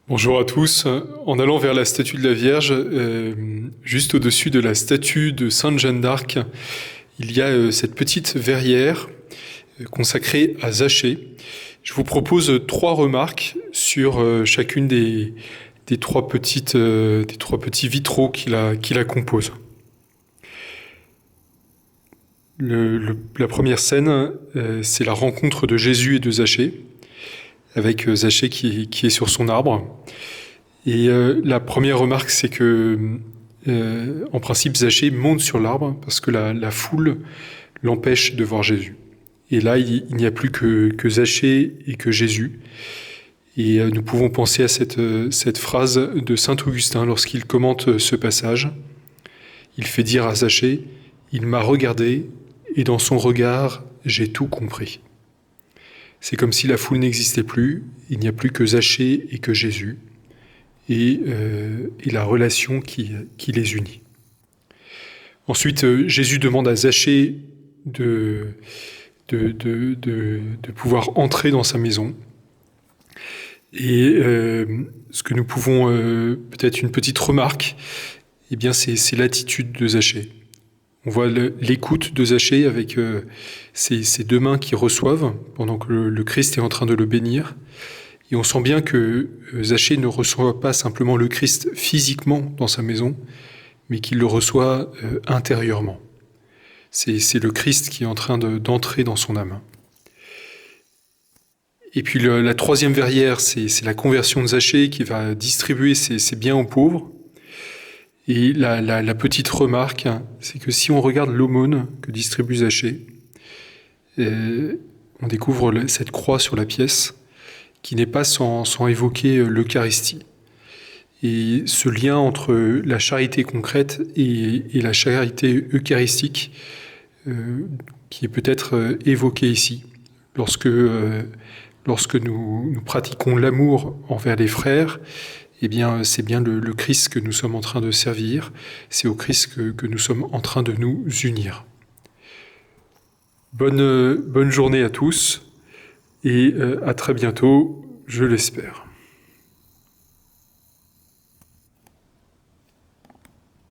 Bonjour à tous. En allant vers la statue de la Vierge, juste au-dessus de la statue de Sainte Jeanne d'Arc, il y a cette petite verrière consacrée à Zachée. Je vous propose 3 remarques sur chacune des trois petits vitraux qui la composent. La première scène, c'est la rencontre de Jésus et de Zachée, avec Zachée qui est sur son arbre. Et la première remarque, c'est que, en principe, Zachée monte sur l'arbre parce que la foule l'empêche de voir Jésus. Et là, il n'y a plus que Zachée et que Jésus. Et nous pouvons penser à cette phrase de saint Augustin lorsqu'il commente ce passage. Il fait dire à Zachée « Il m'a regardé et dans son regard, j'ai tout compris ». C'est comme si la foule n'existait plus, il n'y a plus que Zachée et que Jésus, et la relation qui les unit. Ensuite, Jésus demande à Zachée de pouvoir entrer dans sa maison. Et ce que nous pouvons, peut-être une petite remarque, eh bien c'est l'attitude de Zachée. On voit l'écoute de Zachée avec ses 2 mains qui reçoivent pendant que le Christ est en train de le bénir. Et on sent bien que Zachée ne reçoit pas simplement le Christ physiquement dans sa maison, mais qu'il le reçoit intérieurement. C'est le Christ qui est en train d'entrer dans son âme. Et puis la 3e verrière, c'est la conversion de Zachée qui va distribuer ses biens aux pauvres. Et la petite remarque, c'est que si on regarde l'aumône que distribue Zachée, on découvre cette croix sur la pièce qui n'est pas sans évoquer l'Eucharistie. Et ce lien entre la charité concrète et la charité eucharistique qui est peut-être évoqué ici. Lorsque nous pratiquons l'amour envers les frères, eh bien, c'est bien le Christ que nous sommes en train de servir, c'est au Christ que nous sommes en train de nous unir. Bonne journée à tous et à très bientôt, je l'espère.